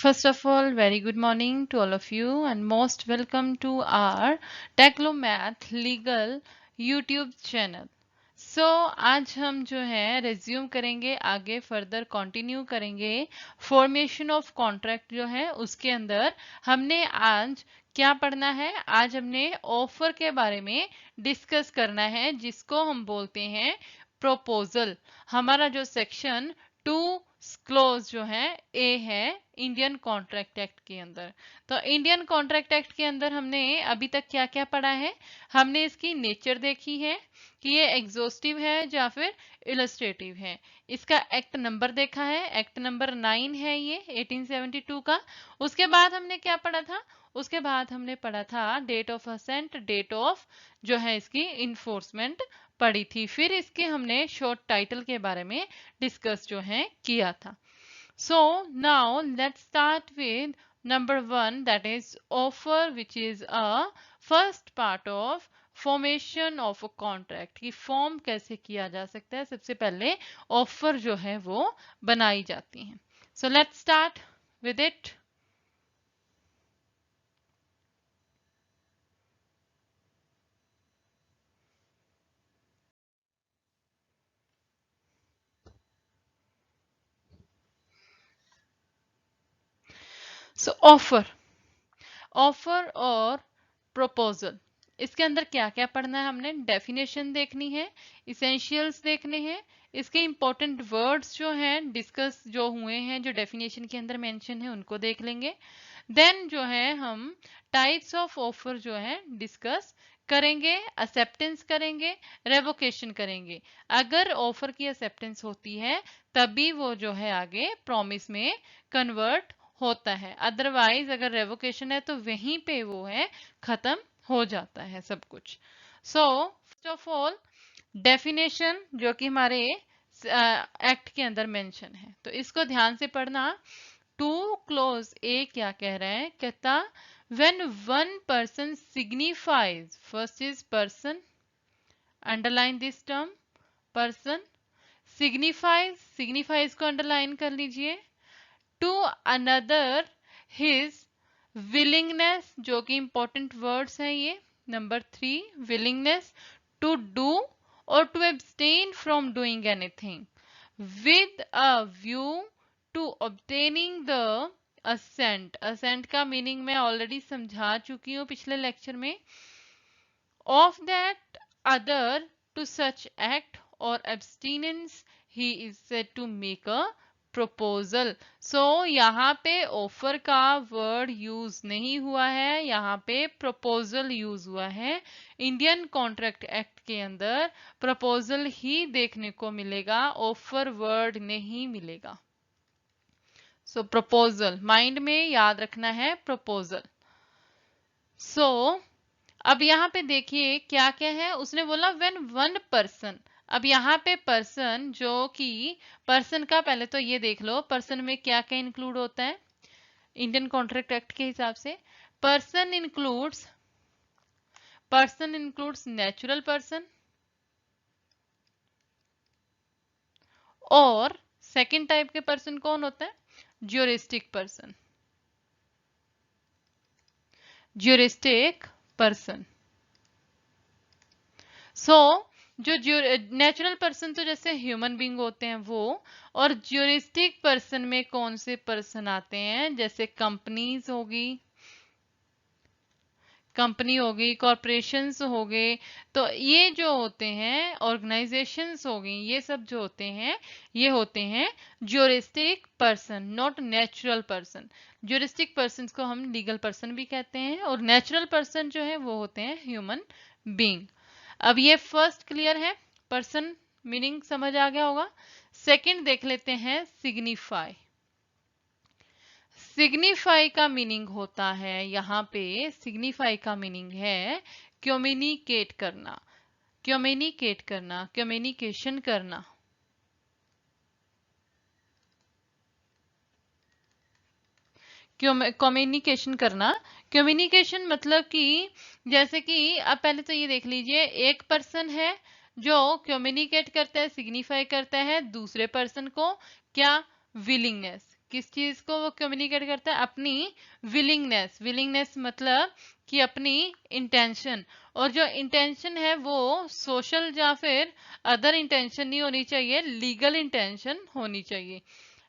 First of all, very good morning to all of you and most welcome to our Teclomath Legal YouTube channel. So आज हम जो है resume करेंगे, आगे further continue करेंगे formation of contract जो है उसके अंदर हमने आज क्या पढ़ना है। आज हमने ऑफर के बारे में डिस्कस करना है जिसको हम बोलते हैं प्रपोजल। हमारा जो सेक्शन 2 क्लोज जो है ए है इंडियन कॉन्ट्रैक्ट एक्ट के अंदर। तो इंडियन कॉन्ट्रैक्ट एक्ट के अंदर हमने अभी तक क्या क्या पढ़ा है। हमने इसकी नेचर देखी है कि ये एग्जॉस्टिव है या फिर इलस्ट्रेटिव है। इसका एक्ट नंबर देखा है, एक्ट नंबर 9 है ये 1872 का। उसके बाद हमने क्या पढ़ा था, उसके बाद हमने पढ़ा था date of assent, date of जो है इसकी इन्फोर्समेंट पढ़ी थी। फिर इसके हमने शॉर्ट टाइटल के बारे में डिस्कस जो है किया था। So now let's start with number 1, that is offer, which is a first part of formation of a contract। कि फॉर्म कैसे किया जा सकता है, सबसे पहले ऑफर जो है वो बनाई जाती है। So let's start with it। So offer, offer और प्रपोजल, इसके अंदर क्या क्या पढ़ना है हमने। डेफिनेशन देखनी है, इसेंशियल्स देखने हैं, इसके इंपॉर्टेंट वर्ड्स जो हैं डिस्कस जो हुए हैं जो डेफिनेशन के अंदर मेंशन है उनको देख लेंगे। देन जो है हम टाइप्स ऑफ ऑफर जो है डिस्कस करेंगे, एक्सेप्टेंस करेंगे, रेवोकेशन करेंगे। अगर ऑफर की एक्सेप्टेंस होती है तभी वो जो है आगे प्रॉमिस में कन्वर्ट होता है, अदरवाइज अगर रेवोकेशन है तो वहीं पे वो है खत्म हो जाता है सब कुछ। So first of all definition जो कि हमारे एक्ट के अंदर मेंशन है, तो इसको ध्यान से पढ़ना। टू क्लोज ए क्या कह रहा है, कहता when one person signifies, first is person, underline this term person, signifies, signifies को अंडरलाइन कर लीजिए। टू अनदर हिज विलिंगनेस, जो कि इंपॉर्टेंट वर्ड्स हैं ये। नंबर 3 विलिंगनेस टू डू और to abstain from doing anything with a view to obtaining the assent. Assent का meaning मैं ऑलरेडी समझा चुकी हूँ पिछले लेक्चर में। Of that other to such act or abstinence he is said to make a proposal. So यहाँ पे offer का वर्ड यूज नहीं हुआ है, यहाँ पे प्रपोजल यूज हुआ है। इंडियन कॉन्ट्रैक्ट एक्ट के अंदर प्रपोजल ही देखने को मिलेगा, ऑफर वर्ड नहीं मिलेगा। सो प्रपोजल माइंड में याद रखना है, प्रपोजल। सो अब यहाँ पे देखिए क्या क्या है, उसने बोला व्हेन वन पर्सन। अब यहाँ पे पर्सन जो कि पर्सन का पहले तो ये देख लो पर्सन में क्या क्या इंक्लूड होता है इंडियन कॉन्ट्रैक्ट एक्ट के हिसाब से। पर्सन इंक्लूड्स नेचुरल पर्सन और सेकंड टाइप के पर्सन कौन होता है, ज्यूरिस्टिक पर्सन। Juristic person. सो जो नेचुरल पर्सन तो जैसे ह्यूमन बींग होते हैं वो, और ज्यूरिस्टिक पर्सन में कौन से पर्सन आते हैं, जैसे कंपनीज होगी, कंपनी होगी, कॉरपोरेशंस हो गए, तो ये जो होते हैं ऑर्गेनाइजेशंस हो गई, ये सब जो होते हैं ये होते हैं juristic person, not natural person. Juristic person को हम लीगल पर्सन भी कहते हैं और नेचुरल पर्सन जो है वो होते हैं ह्यूमन बींग। अब ये फर्स्ट क्लियर है, पर्सन मीनिंग समझ आ गया होगा। सेकंड देख लेते हैं सिग्निफाई। सिग्निफाई का मीनिंग होता है यहाँ पे, सिग्निफाई का मीनिंग है कम्युनिकेट करना, कम्युनिकेट करना, कम्युनिकेशन करना। कम्युनिकेशन करना, कम्युनिकेशन मतलब कि जैसे कि अब पहले तो ये देख लीजिए, एक पर्सन है जो कम्युनिकेट करता है, सिग्निफाई करता है दूसरे पर्सन को क्या, विलिंगनेस, किस चीज को वो कम्युनिकेट करता है? अपनी विलिंगनेस। विलिंगनेस मतलब कि अपनी इंटेंशन, और जो इंटेंशन है वो सोशल या फिर अदर इंटेंशन नहीं होनी चाहिए, लीगल इंटेंशन होनी चाहिए।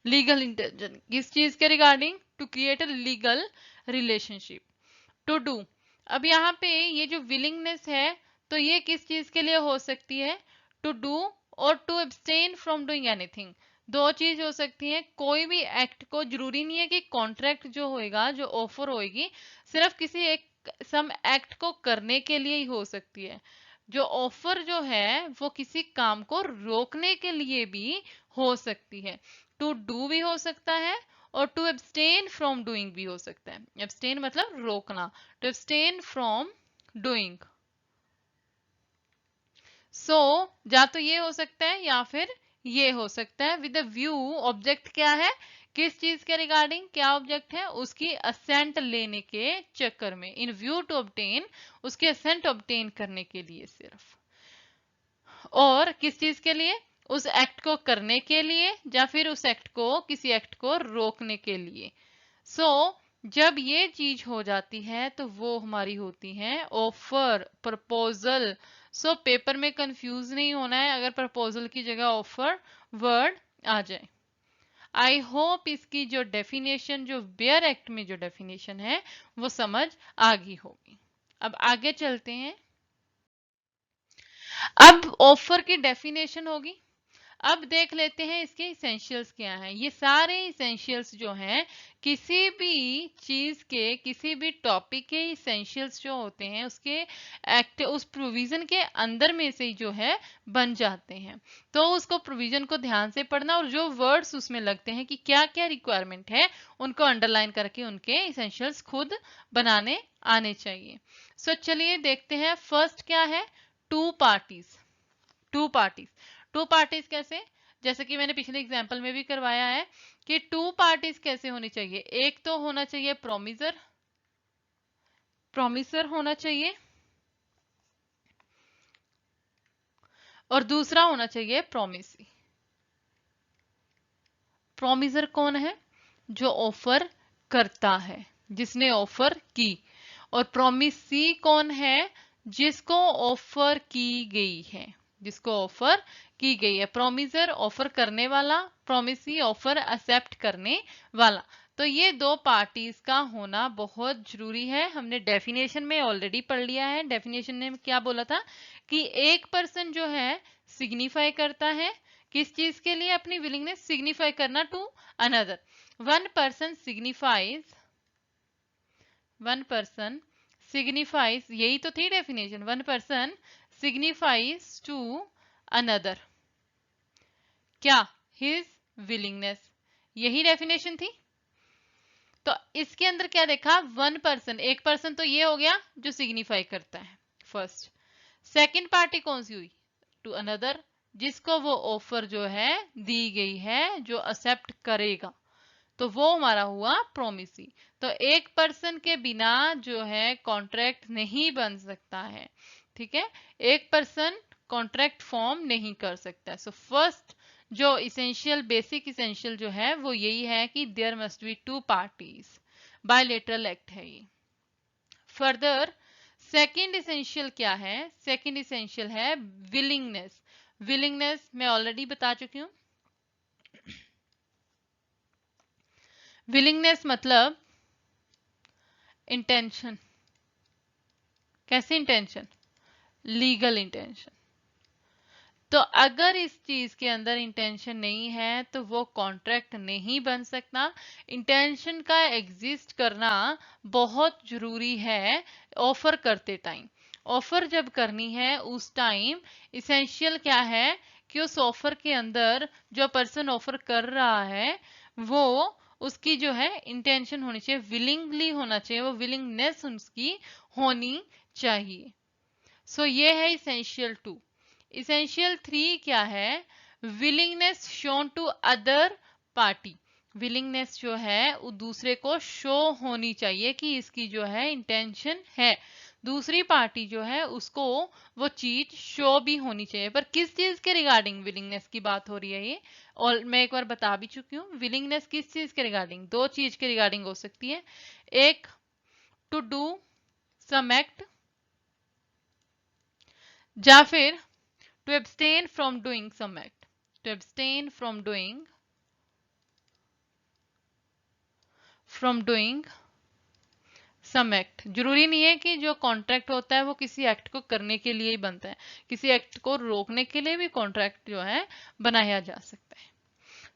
लीगल इंटेंशन किस चीज के regarding? To create a legal relationship. To do, अब यहाँ पे ये जो विलिंगनेस है तो ये किस चीज के लिए हो सकती है? टू डू और to abstain from doing anything. दो चीज हो सकती है। कोई भी एक्ट को, जरूरी नहीं है कि कॉन्ट्रैक्ट जो होएगा, जो ऑफर होएगी, सिर्फ किसी एक सम एक्ट को करने के लिए ही हो सकती है। जो ऑफर जो है वो किसी काम को रोकने के लिए भी हो सकती है। टू डू भी हो सकता है और टू एब्सटेन फ्रॉम डूइंग भी हो सकता है। एब्सटेन मतलब रोकना, टू एब्सटेन फ्रॉम डूइंग। सो या तो ये हो सकता है या फिर ये हो सकता है। विद व्यू, ऑब्जेक्ट क्या है? किस चीज के रिगार्डिंग क्या ऑब्जेक्ट है? उसकी असेंट लेने के चक्कर में, इन व्यू टू ऑब्टेन, उसकी असेंट ऑब्टेन करने के लिए सिर्फ। और किस चीज के लिए? उस एक्ट को करने के लिए या फिर उस एक्ट को, किसी एक्ट को रोकने के लिए। सो जब ये चीज हो जाती है तो वो हमारी होती है ऑफर, प्रपोजल। सो पेपर में कंफ्यूज नहीं होना है अगर प्रपोजल की जगह ऑफर वर्ड आ जाए। आई होप इसकी जो डेफिनेशन, जो बेयर एक्ट में जो डेफिनेशन है वो समझ आ गई होगी। अब आगे चलते हैं। अब ऑफर की डेफिनेशन होगी। अब देख लेते हैं इसके इसेंशियल्स क्या हैं। ये सारे इसेंशियल्स जो हैं, किसी भी चीज के, किसी भी टॉपिक के इसेंशियल्स जो होते हैं उसके एक्ट, उस प्रोविजन के अंदर में से ही जो है बन जाते हैं। तो उसको प्रोविजन को ध्यान से पढ़ना और जो वर्ड्स उसमें लगते हैं कि क्या क्या रिक्वायरमेंट है उनको अंडरलाइन करके उनके इसेंशियल्स खुद बनाने आने चाहिए। सो चलिए देखते हैं। फर्स्ट क्या है? Two parties. Two parties, two parties कैसे? जैसे कि मैंने पिछले एग्जांपल में भी करवाया है कि टू पार्टीज कैसे होनी चाहिए। एक तो होना चाहिए प्रोमिसर, प्रोमिसर होना चाहिए, और दूसरा होना चाहिए प्रोमिसी। प्रोमिसर कौन है? जो ऑफर करता है, जिसने ऑफर की। और प्रोमिसी कौन है? जिसको ऑफर की गई है, जिसको ऑफर की गई है। प्रोमिसर ऑफर करने वाला, प्रोमिसी ऑफर एक्सेप्ट करने वाला। तो ये दो पार्टीज का होना बहुत जरूरी है। हमने डेफिनेशन में ऑलरेडी पढ़ लिया है। डेफिनेशन ने क्या बोला था कि एक पर्सन जो है सिग्निफाई करता है, किस चीज के लिए? अपनी विलिंगनेस सिग्निफाई करना to another. One person signifies, one person signifies, यही तो थी definition. One person signifies to another क्या? His willingness. यही डेफिनेशन थी। तो इसके अंदर क्या देखा? वन पर्सन, एक पर्सन तो ये हो गया जो सिग्निफाई करता है, फर्स्ट। सेकंड पार्टी कौन सी हुई? टू अनदर, जिसको वो ऑफर जो है दी गई है, जो एक्सेप्ट करेगा, तो वो हमारा हुआ प्रोमिसी। तो एक पर्सन के बिना जो है कॉन्ट्रैक्ट नहीं बन सकता है। ठीक है, एक पर्सन कॉन्ट्रैक्ट फॉर्म नहीं कर सकता। सो फर्स्ट जो इसेंशियल, बेसिक इसेंशियल जो है वो यही है कि there must be two parties. Bilateral act है ये। फर्दर सेकंड इसेंशियल क्या है? सेकंड इसेंशियल है विलिंगनेस। विलिंगनेस मैं ऑलरेडी बता चुकी हूं। विलिंगनेस मतलब इंटेंशन। कैसी इंटेंशन? Legal intention. तो अगर इस चीज के अंदर इंटेंशन नहीं है तो वो कॉन्ट्रैक्ट नहीं बन सकता। इंटेंशन का एग्जिस्ट करना बहुत जरूरी है ऑफर करते टाइम। ऑफर जब करनी है उस टाइम इसेंशियल क्या है कि उस ऑफर के अंदर जो पर्सन ऑफर कर रहा है वो, उसकी जो है इंटेंशन होनी चाहिए, विलिंगली होना चाहिए, वो विलिंगनेस उसकी होनी चाहिए। सो ये है इसेंशियल 2। इसेंशियल 3 क्या है? Willingness shown to other party. Willingness जो है वो दूसरे को शो होनी चाहिए कि इसकी जो है इंटेंशन है। दूसरी पार्टी जो है उसको वो चीज शो भी होनी चाहिए। पर किस चीज के रिगार्डिंग विलिंगनेस की बात हो रही है ये, और मैं एक बार बता भी चुकी हूँ। विलिंगनेस किस चीज के रिगार्डिंग, दो चीज के रिगार्डिंग हो सकती है। एक, टू डू सम एक्ट, या फिर to abstain from doing some act. To abstain from doing some act. जरूरी नहीं है कि जो कॉन्ट्रैक्ट होता है वो किसी एक्ट को करने के लिए ही बनता है, किसी एक्ट को रोकने के लिए भी कॉन्ट्रैक्ट जो है बनाया जा सकता है।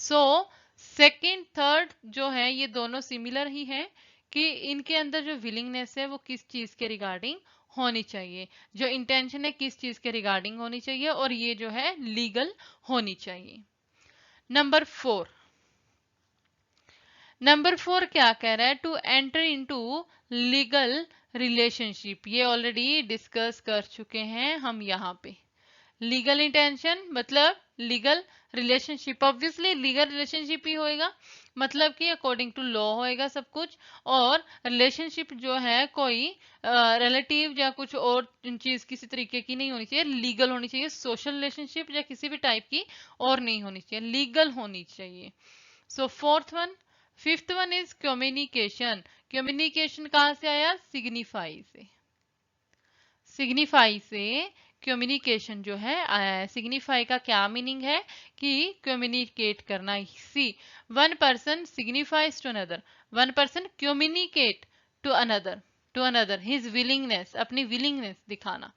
सो सेकंड थर्ड जो है ये दोनों सिमिलर ही है कि इनके अंदर जो विलिंगनेस है वो किस चीज के रिगार्डिंग होनी चाहिए, जो इंटेंशन है किस चीज के रिगार्डिंग होनी चाहिए, और ये जो है लीगल होनी चाहिए। नंबर 4, नंबर 4 क्या कह रहा है, to enter into legal relationship. ये ऑलरेडी डिस्कस कर चुके हैं हम यहाँ पे। लीगल इंटेंशन मतलब legal relationship, obviously legal relationship ही होएगा, मतलब कि अकॉर्डिंग टू लॉ होएगा सब कुछ। और रिलेशनशिप जो है कोई रिलेटिव या कुछ और चीज किसी तरीके की नहीं होनी चाहिए, लीगल होनी चाहिए। सोशल रिलेशनशिप या किसी भी टाइप की और नहीं होनी चाहिए, लीगल होनी चाहिए। So fourth one, fifth one is communication. Communication कहां से आया, सिग्निफाई से। सिग्निफाई से कम्युनिकेशन जो है आया है। सिग्निफाई का क्या मीनिंग है कि कम्युनिकेट करना। See, one person signifies to another, one person communicate to another his willingness, अपनी विलिंगनेस दिखाना,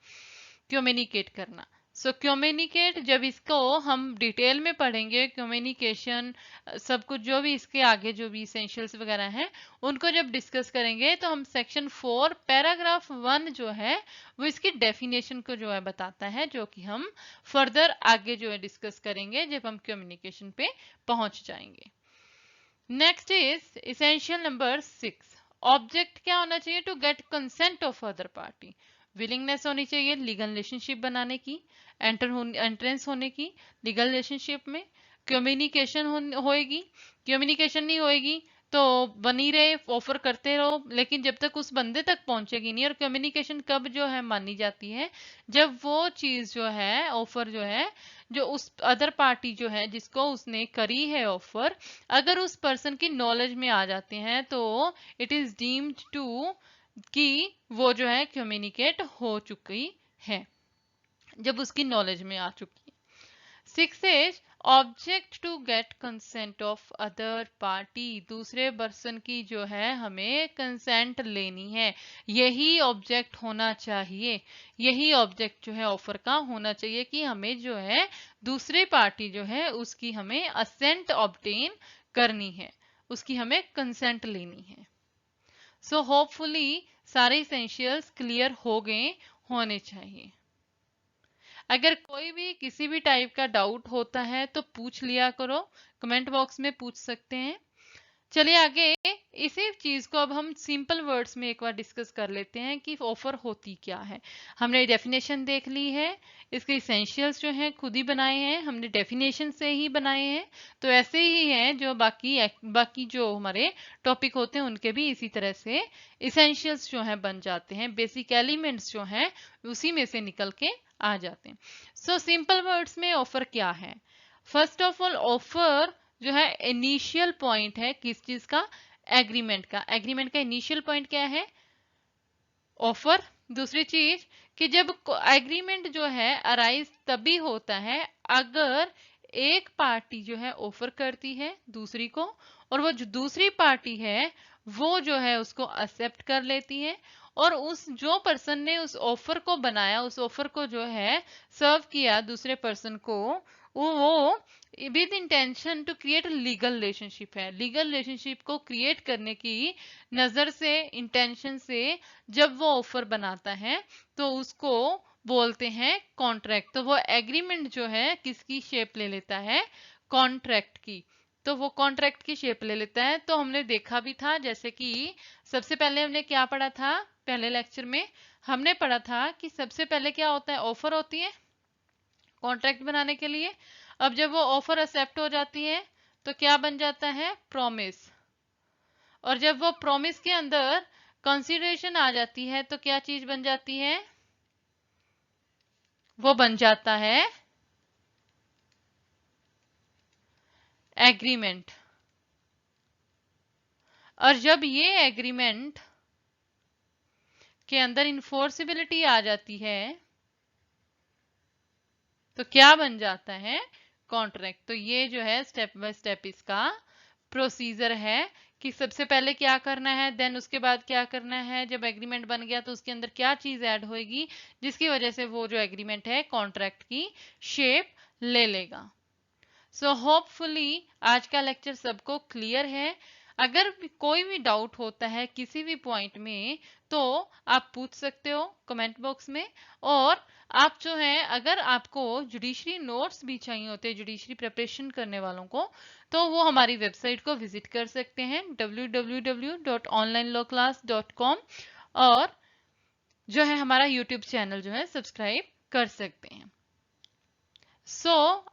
कम्युनिकेट करना। सो कम्युनिकेट, जब इसको हम डिटेल में पढ़ेंगे कम्युनिकेशन सब कुछ जो भी इसके आगे जो भी इसेंशियल्स वगैरह हैं उनको जब डिस्कस करेंगे तो हम सेक्शन 4 पैराग्राफ 1 जो है वो इसकी डेफिनेशन को जो है बताता है, जो कि हम फर्दर आगे जो है डिस्कस करेंगे जब हम कम्युनिकेशन पे पहुंच जाएंगे। Next is essential number 6, object क्या होना चाहिए, to get consent of other party. Willingness होनी चाहिए लीगल रिलेशनशिप बनाने की, एंट्रेंस होने की लीगल रिलेशनशिप में। कम्युनिकेशन होएगी, कम्युनिकेशन नहीं होएगी तो बनी रहे, ऑफर करते रहो, लेकिन जब तक उस बंदे तक पहुंचेगी नहीं। और कम्युनिकेशन कब जो है मानी जाती है, जब वो चीज जो है ऑफर जो है, जो उस अदर पार्टी जो है जिसको उसने करी है ऑफर, अगर उस पर्सन की नॉलेज में आ जाते हैं तो इट इज डीम्ड टू कि वो जो है कम्युनिकेट हो चुकी है, जब उसकी नॉलेज में आ चुकी है। 6 is object to get consent of other party. दूसरे पर्सन की जो है हमें कंसेंट लेनी है, यही ऑब्जेक्ट होना चाहिए। यही ऑब्जेक्ट जो है ऑफर का होना चाहिए कि हमें जो है दूसरे पार्टी जो है उसकी हमें असेंट ऑब्टेन करनी है, उसकी हमें कंसेंट लेनी है। सो होपफुली सारे इसेंशियल्स क्लियर हो गए होने चाहिए। अगर कोई भी किसी भी टाइप का डाउट होता है तो पूछ लिया करो, कमेंट बॉक्स में पूछ सकते हैं। चलिए आगे इसी चीज को अब हम सिंपल वर्ड्स में एक बार डिस्कस कर लेते हैं कि ऑफर होती क्या है। हमने डेफिनेशन देख ली है, इसके इसेंशियल्स जो हैं खुद ही बनाए हैं, हमने डेफिनेशन से ही बनाए हैं। तो ऐसे ही हैं जो बाकी जो हमारे टॉपिक होते हैं उनके भी इसी तरह से इसेंशियल्स जो हैं बन जाते हैं, बेसिक एलिमेंट्स जो हैं उसी में से निकल के आ जाते हैं। सो सिंपल वर्ड्स में ऑफर क्या है, फर्स्ट ऑफ ऑल ऑफर जो है इनिशियल पॉइंट है किस चीज का, एग्रीमेंट का। एग्रीमेंट का इनिशियल पॉइंट क्या है, ऑफर। दूसरी चीज कि जब एग्रीमेंट जो है अराइज तभी होता है अगर एक पार्टी जो है ऑफर करती है दूसरी को, और वो जो दूसरी पार्टी है वो जो है उसको एक्सेप्ट कर लेती है, और उस जो पर्सन ने उस ऑफर को बनाया, उस ऑफर को जो है सर्व किया दूसरे पर्सन को, वो with intention to create legal relationship है। लीगल रिलेशनशिप को क्रिएट करने की नजर से, इंटेंशन से जब वो ऑफर बनाता है तो उसको बोलते हैं कॉन्ट्रैक्ट। तो वो एग्रीमेंट जो है किसकी शेप ले लेता है, कॉन्ट्रैक्ट की। तो वो कॉन्ट्रैक्ट की शेप ले लेता है। तो हमने देखा भी था, जैसे कि सबसे पहले हमने क्या पढ़ा था, पहले लेक्चर में हमने पढ़ा था कि सबसे पहले क्या होता है, ऑफर होती है कॉन्ट्रैक्ट बनाने के लिए। अब जब वो ऑफर एक्सेप्ट हो जाती है तो क्या बन जाता है, प्रॉमिस। और जब वो प्रॉमिस के अंदर कंसीडरेशन आ जाती है तो क्या चीज बन जाती है, वो बन जाता है एग्रीमेंट। और जब ये एग्रीमेंट के अंदर इन्फोर्सिबिलिटी आ जाती है तो क्या बन जाता है, कॉन्ट्रैक्ट। तो ये जो है स्टेप बाय स्टेप इसका प्रोसीजर है कि सबसे पहले क्या करना है, देन उसके बाद क्या करना है, जब एग्रीमेंट बन गया तो उसके अंदर क्या चीज ऐड होएगी जिसकी वजह से वो जो एग्रीमेंट है कॉन्ट्रैक्ट की शेप ले लेगा। सो होपफुली आज का लेक्चर सबको क्लियर है। अगर कोई भी डाउट होता है किसी भी पॉइंट में तो आप पूछ सकते हो कमेंट बॉक्स में। और आप जो है अगर आपको जुडिशरी नोट्स भी चाहिए होते हैं जुडिशरी प्रिपरेशन करने वालों को तो वो हमारी वेबसाइट को विजिट कर सकते हैं www.onlinelawclass.com। और जो है हमारा यूट्यूब चैनल जो है सब्सक्राइब कर सकते हैं।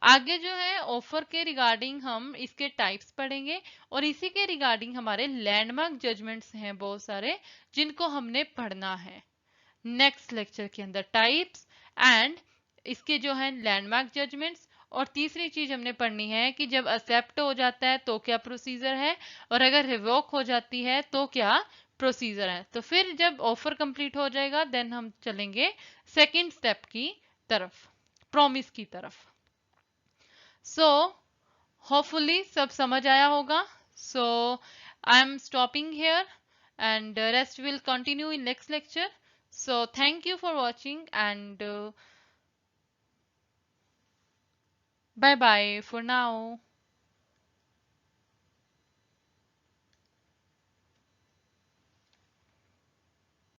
आगे जो है ऑफर के रिगार्डिंग हम इसके टाइप्स पढ़ेंगे और इसी के रिगार्डिंग हमारे लैंडमार्क जजमेंट्स हैं बहुत सारे जिनको हमने पढ़ना है नेक्स्ट लेक्चर के अंदर, टाइप्स एंड इसके जो है लैंडमार्क जजमेंट्स। और तीसरी चीज हमने पढ़नी है कि जब एक्सेप्ट हो जाता है तो क्या प्रोसीजर है और अगर रिवोक हो जाती है तो क्या प्रोसीजर है। तो फिर जब ऑफर कंप्लीट हो जाएगा देन हम चलेंगे सेकंड स्टेप की तरफ, प्रॉमिस की तरफ। सो होपफुली सब समझ आया होगा। So I am stopping here and rest will continue in next lecture. So thank you for watching and bye bye for now.